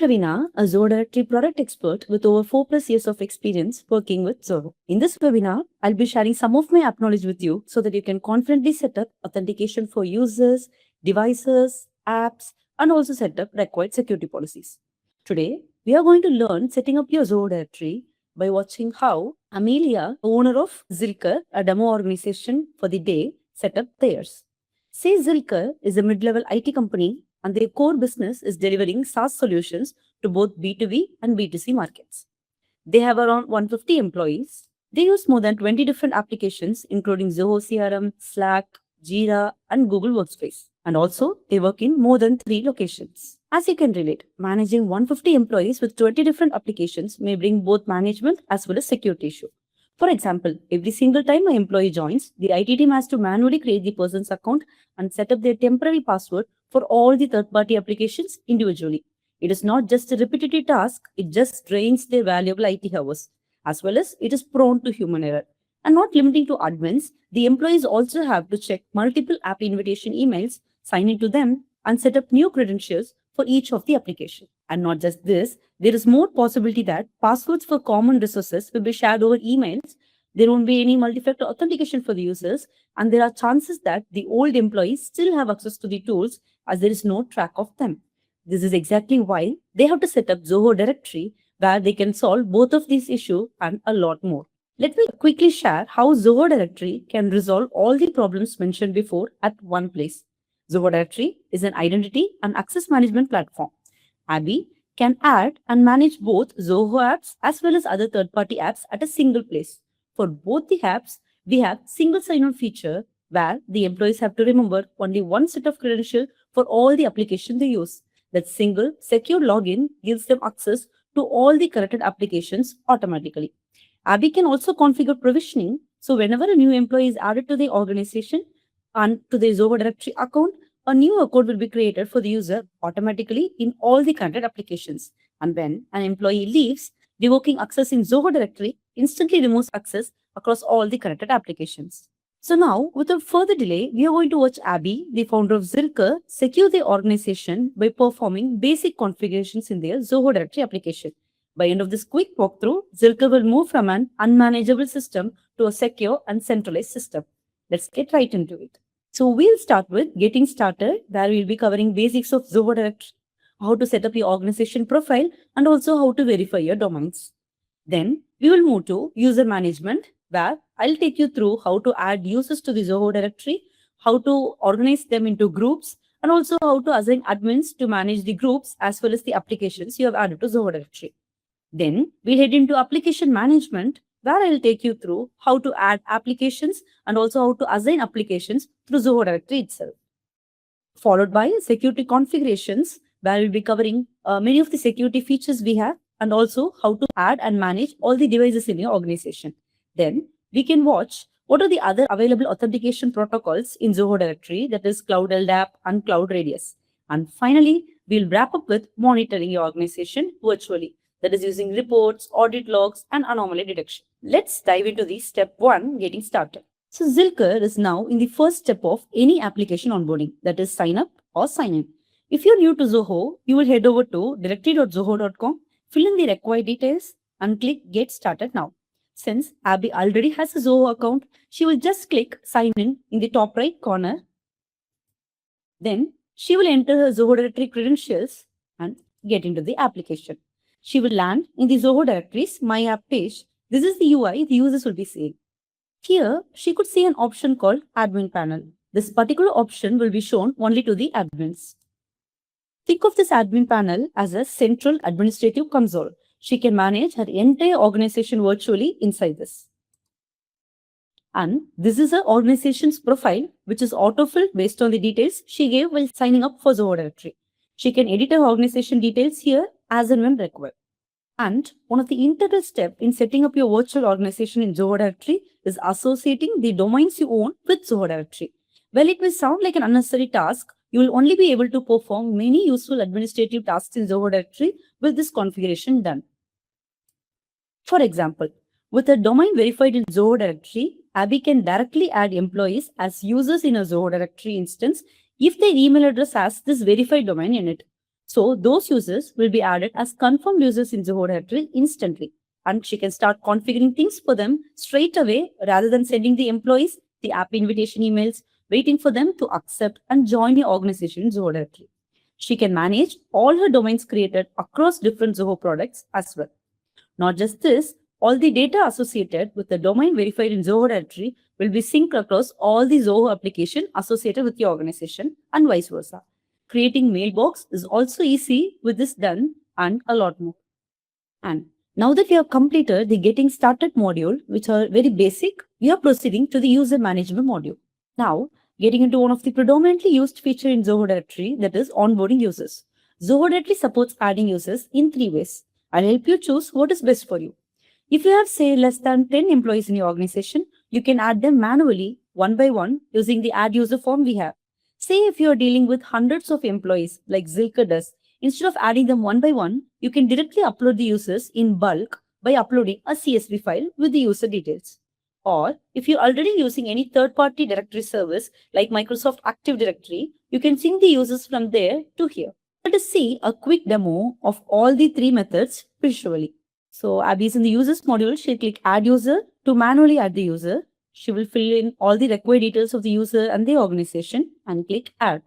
Praveena, a Zoho Directory product expert with over 4+ years of experience working with Zoho. In this webinar, I'll be sharing some of my app knowledge with you so that you can confidently set up authentication for users, devices, apps, and also set up required security policies. Today, we are going to learn setting up your Zoho Directory by watching how Amelia, owner of Zilker, a demo organization for the day, set up theirs. Say Zilker is a mid-level IT company and their core business is delivering SaaS solutions to both B2B and B2C markets. They have around 150 employees. They use more than 20 different applications, including Zoho CRM, Slack, Jira, and Google Workspace. And also, they work in more than 3 locations. As you can relate, managing 150 employees with 20 different applications may bring both management as well as security issue. For example, every single time an employee joins, the IT team has to manually create the person's account and set up their temporary password for all the third-party applications individually. It is not just a repetitive task, it just drains their valuable IT hours, as well as it is prone to human error. And not limiting to admins, the employees also have to check multiple app invitation emails, sign into them, and set up new credentials for each of the applications. And not just this, there is more possibility that passwords for common resources will be shared over emails. There won't be any multi-factor authentication for the users, and there are chances that the old employees still have access to the tools as there is no track of them. This is exactly why they have to set up Zoho Directory, where they can solve both of these issues and a lot more. Let me quickly share how Zoho Directory can resolve all the problems mentioned before at one place. Zoho Directory is an identity and access management platform. Abby can add and manage both Zoho apps as well as other third-party apps at a single place. For both the apps, we have single sign-on feature where the employees have to remember only one set of credentials for all the applications they use. That single secure login gives them access to all the connected applications automatically. Abby can also configure provisioning, so whenever a new employee is added to the organization and to the Zoho Directory account, a new account will be created for the user automatically in all the connected applications. And when an employee leaves, revoking access in Zoho Directory instantly removes access across all the connected applications. So now, without further delay, we are going to watch Abby, the founder of Zilker, secure the organization by performing basic configurations in their Zoho Directory application. By end of this quick walkthrough, Zilker will move from an unmanageable system to a secure and centralized system. Let's get right into it. So we'll start with getting started, where we'll be covering basics of Zoho Directory, how to set up your organization profile, and also how to verify your domains. Then we will move to user management, where I'll take you through how to add users to the Zoho Directory, how to organize them into groups, and also how to assign admins to manage the groups as well as the applications you have added to Zoho Directory. Then we'll head into application management, where I'll take you through how to add applications and also how to assign applications through Zoho Directory itself. Followed by security configurations, where we'll be covering many of the security features we have and also how to add and manage all the devices in your organization. Then we can watch what are the other available authentication protocols in Zoho Directory, that is Cloud LDAP and Cloud Radius. And finally, we'll wrap up with monitoring your organization virtually, that is using reports, audit logs, and anomaly detection. Let's dive into the step 1, getting started. So Zilker is now in the first step of any application onboarding, that is sign up or sign in. If you're new to Zoho, you will head over to directory.zoho.com, fill in the required details, and click Get Started Now. Since Abby already has a Zoho account, she will just click Sign in the top right corner. Then she will enter her Zoho Directory credentials and get into the application. She will land in the Zoho Directory's My App page. This is the UI the users will be seeing. Here, she could see an option called Admin Panel. This particular option will be shown only to the admins. Think of this admin panel as a central administrative console. She can manage her entire organization virtually inside this. And this is her organization's profile, which is auto-filled based on the details she gave while signing up for Zoho Directory. She can edit her organization details here as and when required. And one of the integral steps in setting up your virtual organization in Zoho Directory is associating the domains you own with Zoho Directory. Well, it may sound like an unnecessary task. You will only be able to perform many useful administrative tasks in Zoho Directory with this configuration done. For example, with a domain verified in Zoho Directory, Abby can directly add employees as users in a Zoho Directory instance if their email address has this verified domain in it. So those users will be added as confirmed users in Zoho Directory instantly. And she can start configuring things for them straight away rather than sending the employees the app invitation emails, waiting for them to accept and join your organization in Zoho Directory. She can manage all her domains created across different Zoho products as well. Not just this, all the data associated with the domain verified in Zoho Directory will be synced across all the Zoho application associated with your organization and vice versa. Creating mailbox is also easy with this done and a lot more. And now that we have completed the getting started module, which are very basic, we are proceeding to the user management module. Now, getting into one of the predominantly used feature in Zoho Directory, that is onboarding users. Zoho Directory supports adding users in 3 ways. I'll help you choose what is best for you. If you have, say, less than 10 employees in your organization, you can add them manually, one by one, using the add user form we have. Say if you are dealing with hundreds of employees, like Zilker does, instead of adding them one by one, you can directly upload the users in bulk by uploading a CSV file with the user details. Or if you're already using any third-party directory service like Microsoft Active Directory, you can sync the users from there to here. Let us see a quick demo of all the 3 methods visually. So Abby is in the users module. She'll click add user to manually add the user. She will fill in all the required details of the user and the organization and click add.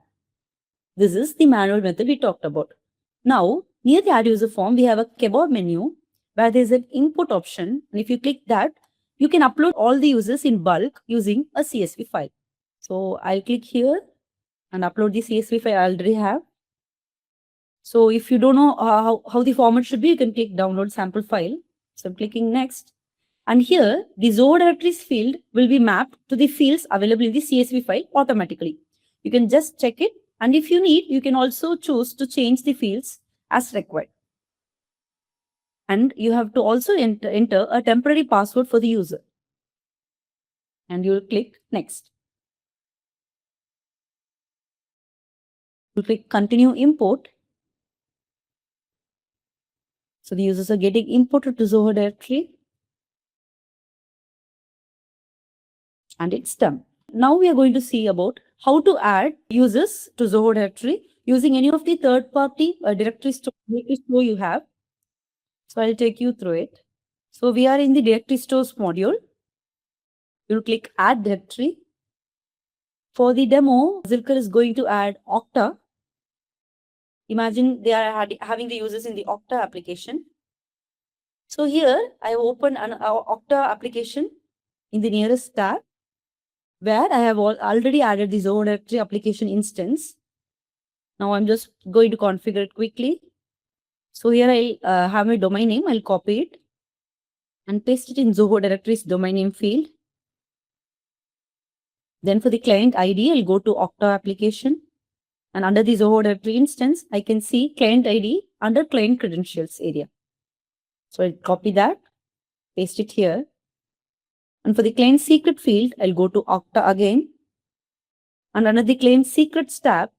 This is the manual method we talked about. Now, near the add user form, we have a keyboard menu where there's an input option. And if you click that, you can upload all the users in bulk using a CSV file. So I'll click here and upload the CSV file I already have. So if you don't know how the format should be, you can click download sample file. So I'm clicking next. And here, the Zoho Directories field will be mapped to the fields available in the CSV file automatically. You can just check it. And if you need, you can also choose to change the fields as required. And you have to also enter a temporary password for the user. And you'll click next. You click continue import. So the users are getting imported to Zoho Directory. And it's done. Now we are going to see about how to add users to Zoho Directory using any of the third-party directory store you have. So I'll take you through it. So we are in the directory stores module. You'll click add directory. For the demo, Zilker is going to add Okta. Imagine they are having the users in the Okta application. So here I have opened an Okta application in the nearest tab, where I have already added the Zoho Directory application instance. Now I'm just going to configure it quickly. So here I'll have my domain name. I'll copy it and paste it in Zoho Directory's domain name field. Then for the client ID, I'll go to Okta application. And under the Zoho Directory instance, I can see client ID under client credentials area. So I'll copy that, paste it here. And for the client secret field, I'll go to Okta again. And under the client secrets tab,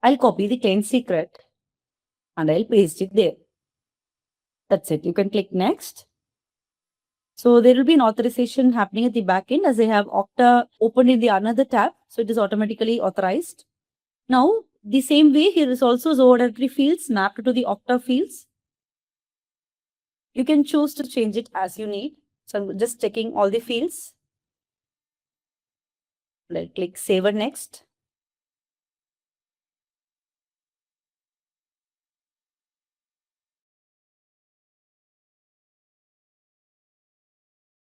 I'll copy the client secret and I'll paste it there. That's it. You can click next. So there will be an authorization happening at the backend as I have Okta opened in the another tab. So it is automatically authorized. Now, the same way here is also Zoho Directory fields mapped to the Okta fields. You can choose to change it as you need. So I'm just checking all the fields. Let's click Save and Next.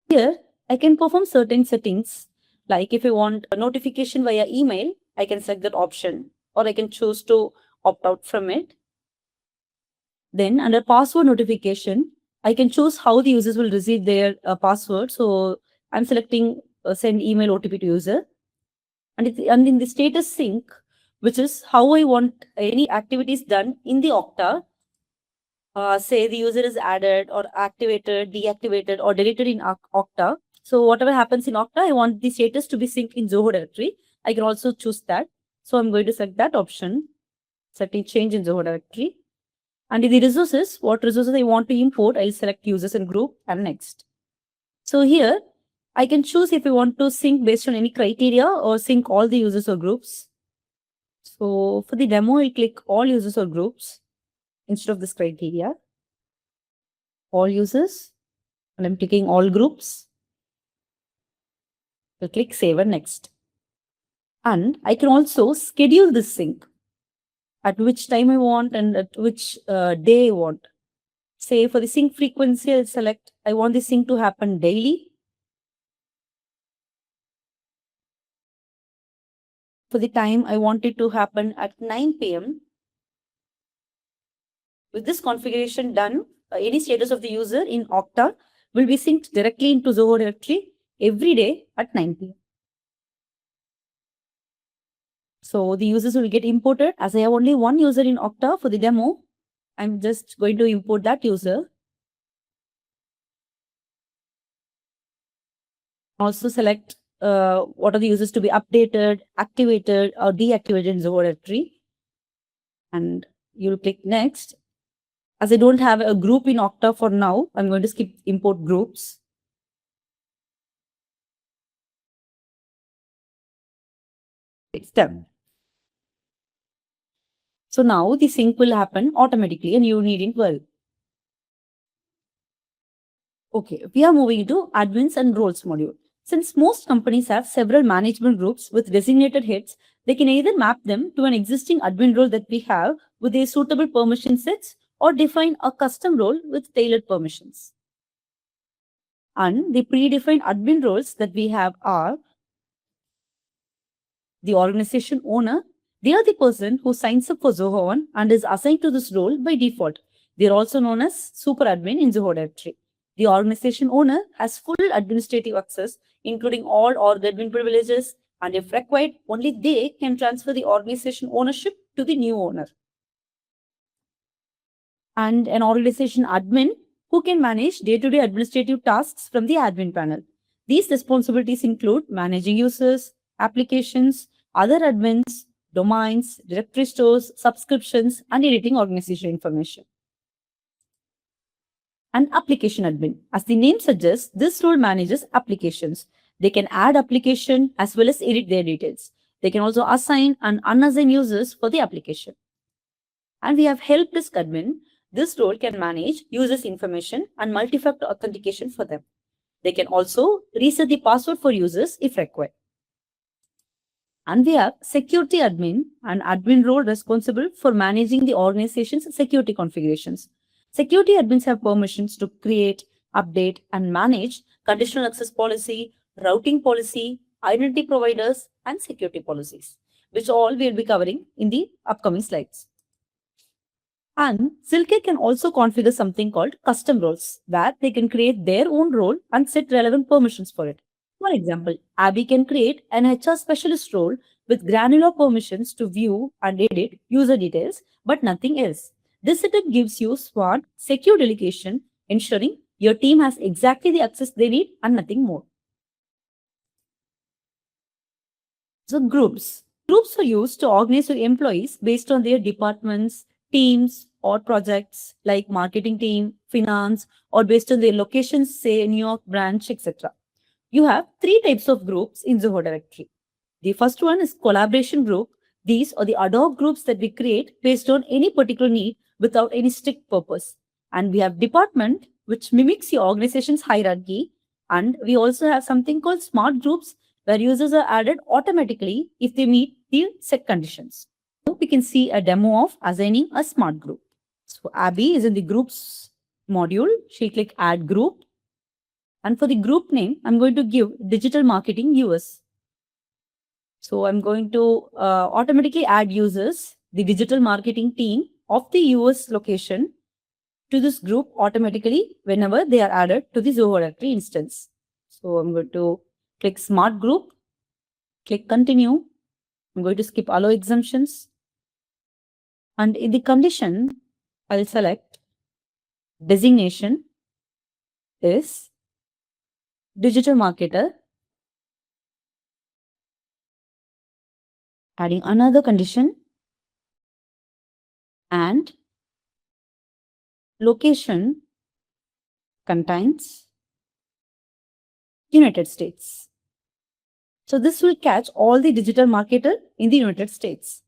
Here, I can perform certain settings. Like if I want a notification via email, I can select that option. Or I can choose to opt out from it. Then under password notification, I can choose how the users will receive their password. So I'm selecting send email OTP to user. And in the status sync, which is how I want any activities done in the Okta. Say the user is added or activated, deactivated or deleted in Okta. So whatever happens in Okta, I want the status to be synced in Zoho Directory. I can also choose that. So I'm going to select that option, setting change in Zoho Directory. And in the resources, what resources I want to import, I'll select users and group and next. So here, I can choose if I want to sync based on any criteria or sync all the users or groups. So for the demo, I'll click all users or groups instead of this criteria. All users, and I'm clicking all groups. I'll click save and next. And I can also schedule this sync at which time I want and at which day I want. Say for the sync frequency, I'll select I want the sync to happen daily. For the time, I want it to happen at 9 p.m. With this configuration done, any status of the user in Okta will be synced directly into Zoho Directory every day at 9 p.m. So the users will get imported. As I have only one user in Okta for the demo, I'm just going to import that user. Also select what are the users to be updated, activated, or deactivated in Zoho Directory. And you'll click next. As I don't have a group in Okta for now, I'm going to skip import groups. It's done. So now the sync will happen automatically and you needn't worry. Okay, we are moving to admins and roles module. Since most companies have several management groups with designated heads, they can either map them to an existing admin role that we have with a suitable permission sets or define a custom role with tailored permissions. And the predefined admin roles that we have are the organization owner. They are the person who signs up for Zoho One and is assigned to this role by default. They are also known as super admin in Zoho Directory. The organization owner has full administrative access, including all org admin privileges, and if required, only they can transfer the organization ownership to the new owner. And an organization admin who can manage day-to-day administrative tasks from the admin panel. These responsibilities include managing users, applications, other admins, domains, directory stores, subscriptions, and editing organization information. An application admin. As the name suggests, this role manages applications. They can add application as well as edit their details. They can also assign and unassign users for the application. And we have help desk admin. This role can manage users' information and multi-factor authentication for them. They can also reset the password for users if required. And we have security admin, an admin role responsible for managing the organization's security configurations. Security admins have permissions to create, update, and manage conditional access policy, routing policy, identity providers, and security policies, which all we'll be covering in the upcoming slides. And Silke can also configure something called custom roles, where they can create their own role and set relevant permissions for it. For example, Abby can create an HR specialist role with granular permissions to view and edit user details, but nothing else. This setup gives you smart, secure delegation, ensuring your team has exactly the access they need and nothing more. So groups. Groups are used to organize your employees based on their departments, teams, or projects like marketing team, finance, or based on their locations, say New York branch, etc. You have three types of groups in Zoho Directory. The first one is collaboration group. These are the ad hoc groups that we create based on any particular need without any strict purpose. And we have department, which mimics your organization's hierarchy. And we also have something called smart groups, where users are added automatically if they meet the set conditions. So we can see a demo of assigning a smart group. So Abby is in the groups module. She'll click add group. And for the group name, I'm going to give digital marketing US. So I'm going to automatically add users, the digital marketing team of the US location, to this group automatically whenever they are added to the Zoho Directory instance. So I'm going to click Smart Group, click Continue. I'm going to skip Allow Exemptions. And in the condition, I'll select Designation is Digital Marketer. Adding another condition, and location contains United States. So this will catch all the digital marketer in the United States.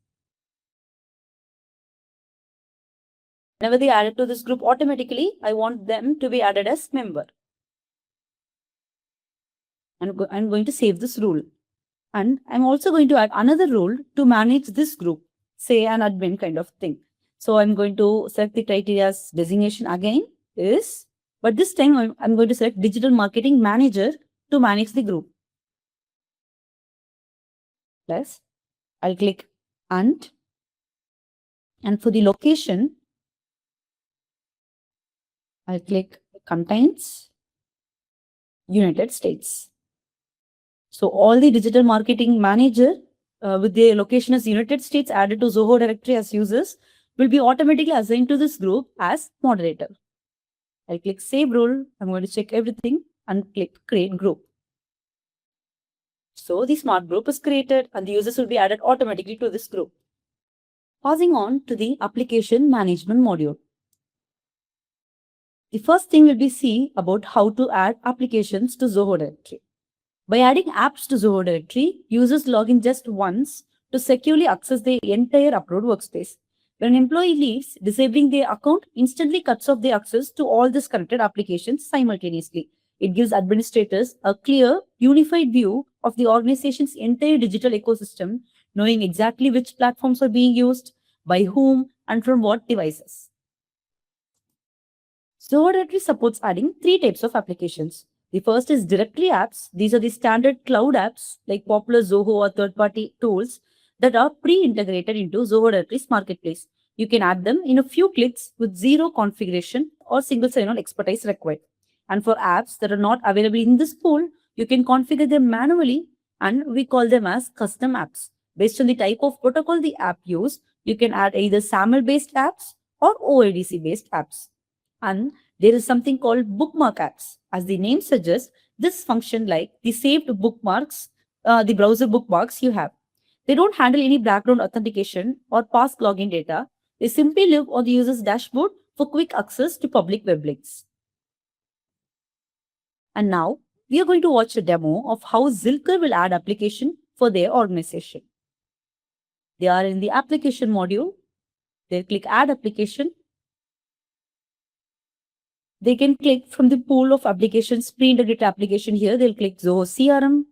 Whenever they added to this group automatically, I want them to be added as member. I'm going to save this rule. And I'm also going to add another rule to manage this group, say an admin kind of thing. So I'm going to select the criteria's designation again is, but this time I'm going to select digital marketing manager to manage the group. Plus, I'll click and for the location, I'll click contains United States. So all the digital marketing manager with their location as United States added to Zoho Directory as users will be automatically assigned to this group as moderator. I'll click Save Rule. I'm going to check everything and click Create Group. So the smart group is created and the users will be added automatically to this group. Passing on to the application management module. The first thing will be see about how to add applications to Zoho Directory. By adding apps to Zoho Directory, users log in just once to securely access the entire upload workspace. When an employee leaves, disabling their account instantly cuts off the access to all these connected applications simultaneously. It gives administrators a clear, unified view of the organization's entire digital ecosystem, knowing exactly which platforms are being used, by whom, and from what devices. Zoho Directory supports adding 3 types of applications. The first is directory apps. These are the standard cloud apps like popular Zoho or third-party tools that are pre-integrated into Zoho Directory's marketplace. You can add them in a few clicks with zero configuration or single sign-on expertise required. And for apps that are not available in this pool, you can configure them manually and we call them as custom apps. Based on the type of protocol the app used, you can add either SAML-based apps or OIDC-based apps. And there is something called bookmark apps. As the name suggests, this function like the saved bookmarks, the browser bookmarks you have. They don't handle any background authentication or past login data. They simply live on the user's dashboard for quick access to public web links. And now we are going to watch a demo of how Zilker will add application for their organization. They are in the application module. They'll click add application. They can click from the pool of applications, pre-integrated application here. They'll click Zoho CRM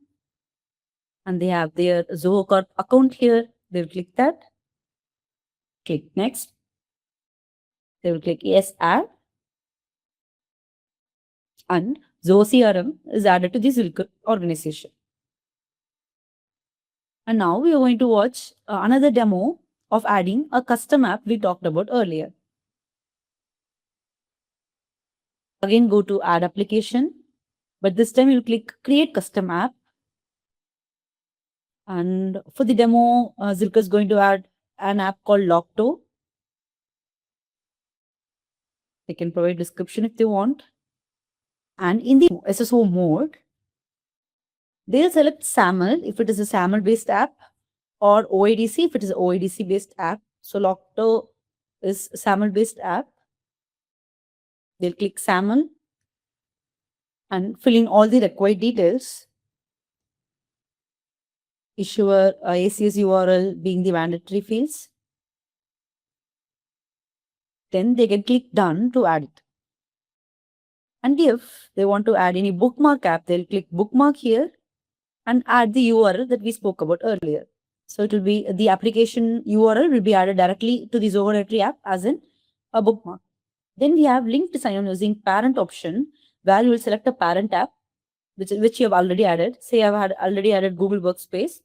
and they have their Zoho Corp account here. They'll click that. Click next. They will click yes, add. And Zoho CRM is added to the Zilker organization. And now we are going to watch another demo of adding a custom app we talked about earlier. Again, go to add application, but this time you click create custom app. And for the demo, Zilker is going to add an app called Lockto. They can provide description if they want. And in the SSO mode, they'll select SAML if it is a SAML based app or OIDC if it is an OIDC based app. So Lockto is SAML based app. They'll click SAML and fill in all the required details. Issuer ACS URL being the mandatory fields. Then they can click done to add it. And if they want to add any bookmark app, they'll click bookmark here and add the URL that we spoke about earlier. So it will be the application URL will be added directly to the Zoho Directory app as in a bookmark. Then we have linked sign-on using parent option where you will select a parent app which you have already added. Say I've already added Google Workspace.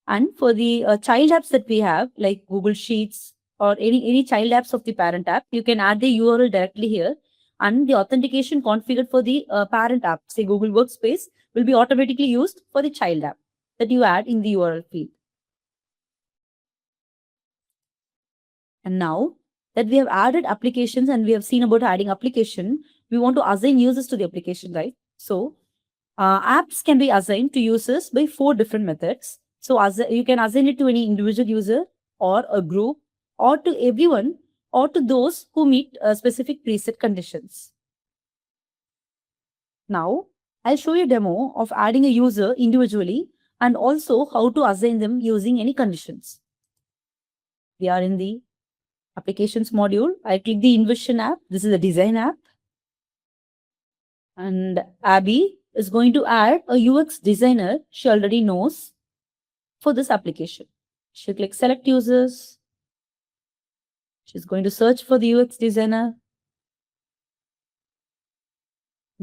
And for the child apps that we have like Google Sheets or any child apps of the parent app, you can add the URL directly here. And the authentication configured for the parent app, say Google Workspace, will be automatically used for the child app that you add in the URL field. And now that we have added applications and we have seen about adding application, we want to assign users to the application, right? So apps can be assigned to users by 4 different methods. So you can assign it to any individual user or a group or to everyone or to those who meet specific preset conditions. Now, I'll show you a demo of adding a user individually and also how to assign them using any conditions. We are in the Applications module, I click the InVision app. This is a design app. And Abby is going to add a UX designer she already knows for this application. She'll click select users. She's going to search for the UX designer.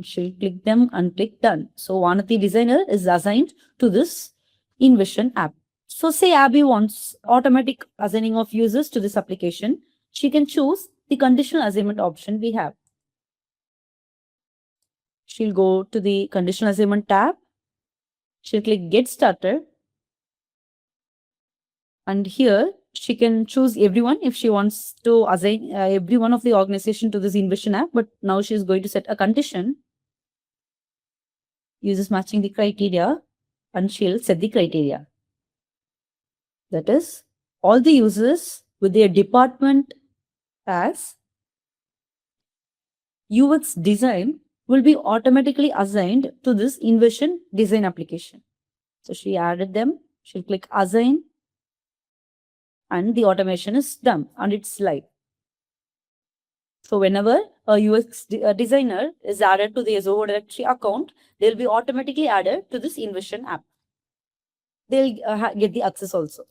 She'll click them and click done. So Vanati designer is assigned to this InVision app. So say Abby wants automatic assigning of users to this application. She can choose the conditional assignment option we have. She'll go to the conditional assignment tab. She'll click get started. And here she can choose everyone if she wants to assign every one of the organization to this InVision app. But now she's going to set a condition. Users matching the criteria, and she'll set the criteria. That is, all the users with their department as UX design will be automatically assigned to this InVision design application. So she added them. She'll click assign, and the automation is done and it's live. So whenever a UX designer is added to the Zoho Directory account, they'll be automatically added to this InVision app. They'll get the access also.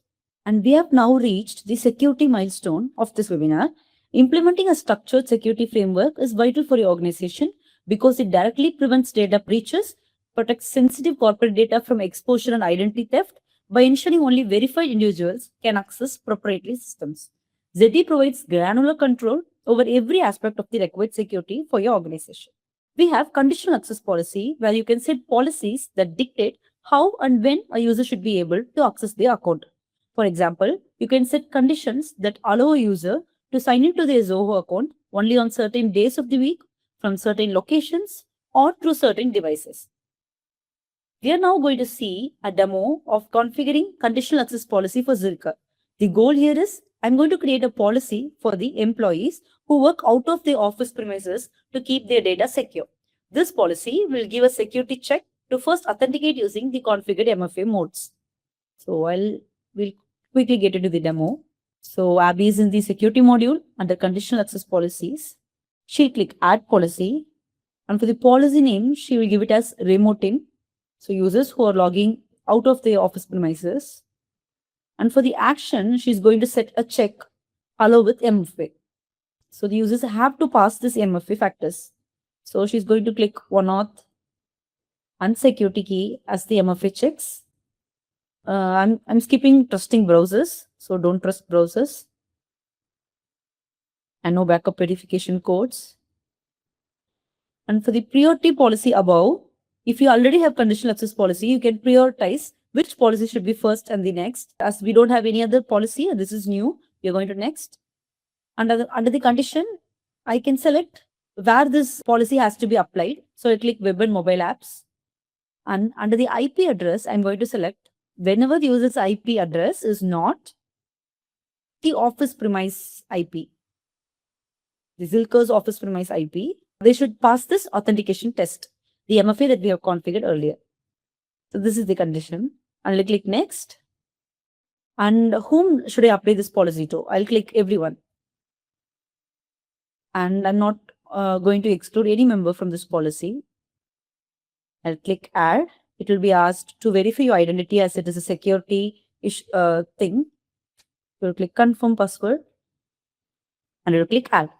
And we have now reached the security milestone of this webinar. Implementing a structured security framework is vital for your organization because it directly prevents data breaches, protects sensitive corporate data from exposure and identity theft by ensuring only verified individuals can access proprietary systems. ZD provides granular control over every aspect of the required security for your organization. We have conditional access policy where you can set policies that dictate how and when a user should be able to access their account. For example, you can set conditions that allow a user to sign into their Zoho account only on certain days of the week, from certain locations, or through certain devices. We are now going to see a demo of configuring conditional access policy for Zirka. The goal here is I'm going to create a policy for the employees who work out of their office premises to keep their data secure. This policy will give a security check to first authenticate using the configured MFA modes. So we'll quickly get into the demo. So Abby is in the security module under conditional access policies. She'll click add policy, and for the policy name, she will give it as remote in. So users who are logging out of their office premises. And for the action, she's going to set a check allow with MFA. So the users have to pass this MFA factors. So she's going to click OneAuth and security key as the MFA checks. I'm skipping trusting browsers, so don't trust browsers. And no backup verification codes. And for the priority policy above, if you already have conditional access policy, you can prioritize which policy should be first and the next. As we don't have any other policy, and this is new, we are going to next. Under the condition, I can select where this policy has to be applied. So I click web and mobile apps. And under the IP address, I'm going to select whenever the user's IP address is not the office premise IP, the Zilker's office premise IP, they should pass this authentication test, the MFA that we have configured earlier. So this is the condition. And I'll click next. And whom should I apply this policy to? I'll click everyone. And I'm not going to exclude any member from this policy. I'll click add. It will be asked to verify your identity as it is a security thing. You'll click confirm password and you'll click add.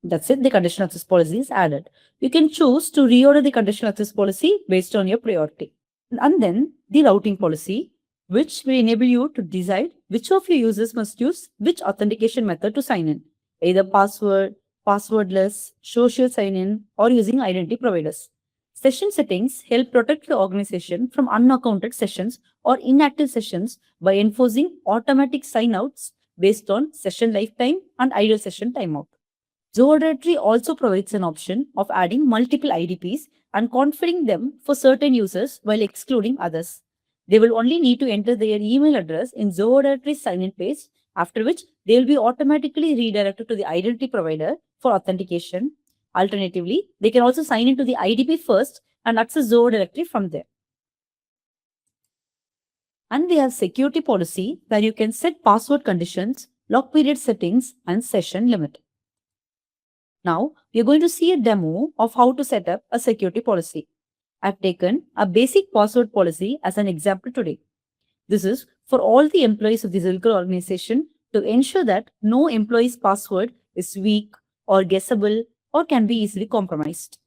That's it. The conditional access policy is added. You can choose to reorder the conditional access policy based on your priority. And then the routing policy, which will enable you to decide which of your users must use which authentication method to sign in, either password, passwordless, social sign-in, or using identity providers. Session settings help protect your organization from unaccounted sessions or inactive sessions by enforcing automatic sign-outs based on session lifetime and idle session timeout. Zoho Directory also provides an option of adding multiple IDPs and configuring them for certain users while excluding others. They will only need to enter their email address in Zoho Directory sign-in page, after which they will be automatically redirected to the identity provider for authentication. Alternatively, they can also sign into the IDP first and access Zoho Directory from there. And we have security policy where you can set password conditions lock period settings, and session limit. Now, we are going to see a demo of how to set up a security policy. I've taken a basic password policy as an example today. This is for all the employees of the Zilker organization to ensure that no employee's password is weak or guessable or can be easily compromised.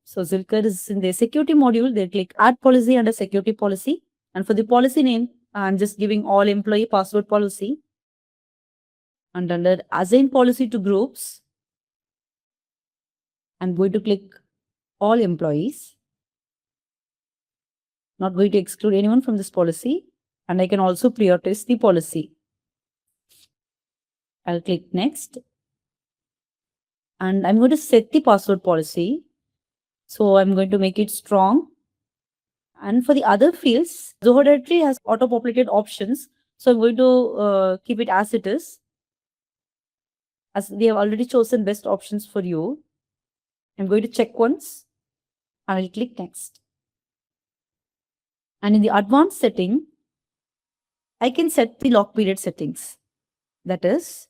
So Zilker is in the security module. They click add policy under security policy. And for the policy name, I'm just giving all employee password policy. And under assign policy to groups, I'm going to click all employees. Not going to exclude anyone from this policy. And I can also prioritize the policy. I'll click next. And I'm going to set the password policy. So I'm going to make it strong. And for the other fields, Zoho Directory has auto-populated options. So I'm going to keep it as it is, as they have already chosen best options for you. I'm going to check once and I'll click next. And in the advanced setting, I can set the lock period settings. That is,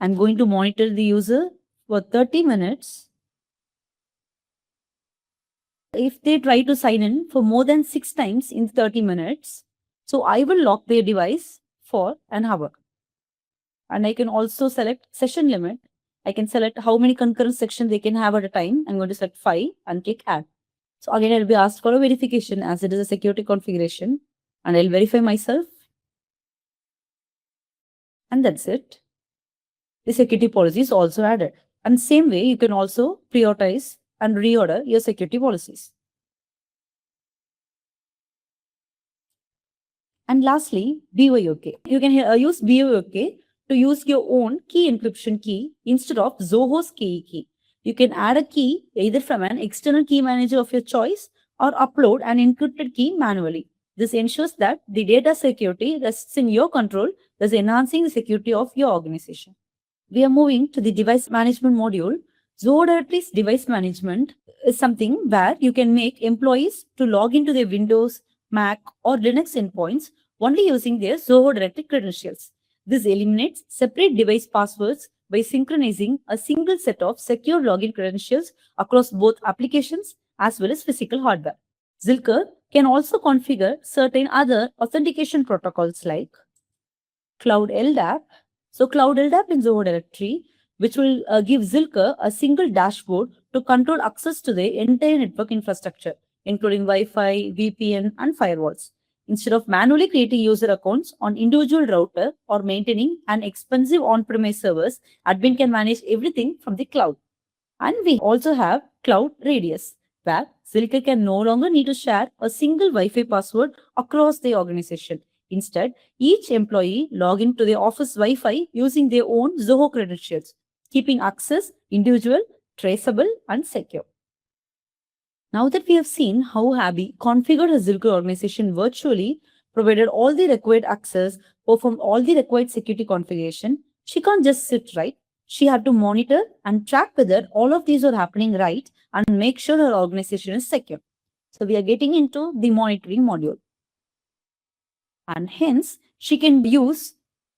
I'm going to monitor the user for 30 minutes. If they try to sign in for more than 6 times in 30 minutes, so I will lock their device for an hour. And I can also select session limit. I can select how many concurrent sections they can have at a time. I'm going to select 5 and click add. So again, I'll be asked for a verification as it is a security configuration. And I'll verify myself. And that's it. The security policy is also added. And same way, you can also prioritize and reorder your security policies. And lastly, BYOK. You can use BYOK to use your own key encryption key instead of Zoho's key. You can add a key either from an external key manager of your choice or upload an encrypted key manually. This ensures that the data security rests in your control, thus enhancing the security of your organization. We are moving to the device management module. Zoho Directory's device management is something where you can make employees to log into their Windows, Mac, or Linux endpoints only using their Zoho Directory credentials. This eliminates separate device passwords by synchronizing a single set of secure login credentials across both applications as well as physical hardware. Zilker can also configure certain other authentication protocols like Cloud LDAP. So Cloud LDAP in Zoho Directory, which will give Zilker a single dashboard to control access to the entire network infrastructure, including Wi-Fi, VPN, and firewalls. Instead of manually creating user accounts on individual router or maintaining an expensive on-premise servers, admin can manage everything from the cloud. And we also have Cloud Radius, where Zilker can no longer need to share a single Wi-Fi password across the organization. Instead, each employee log into their office Wi-Fi using their own Zoho credentials, keeping access individual, traceable, and secure. Now that we have seen how Abby configured her Zilker organization virtually, provided all the required access, performed all the required security configuration, she can't just sit, right? She had to monitor and track whether all of these are happening right and make sure her organization is secure. So we are getting into the monitoring module. And hence, she can use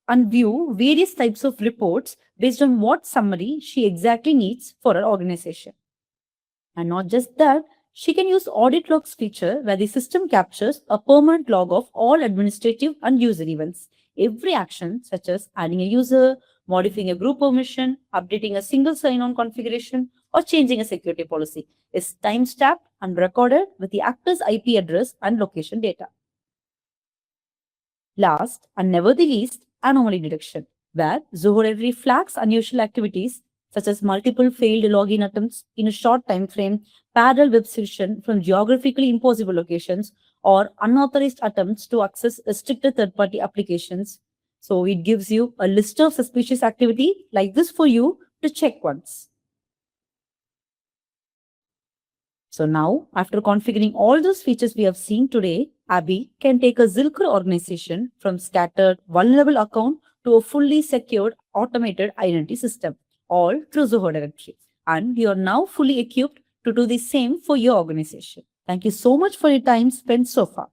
and view various types of reports based on what summary she exactly needs for her organization. And not just that, she can use audit logs feature where the system captures a permanent log of all administrative and user events. Every action, such as adding a user, modifying a group permission, updating a single sign-on configuration, or changing a security policy, is time-stamped and recorded with the actor's IP address and location data. Last and never the least, anomaly detection, where Zoho Directory flags unusual activities such as multiple failed login attempts in a short time frame, parallel web session from geographically impossible locations, or unauthorized attempts to access restricted third-party applications. So it gives you a list of suspicious activity like this for you to check once. So now, after configuring all those features we have seen today, Abby can take a Zilker organization from scattered, vulnerable account to a fully secured, automated identity system, all through Zoho Directory. And you are now fully equipped to do the same for your organization. Thank you so much for your time spent so far.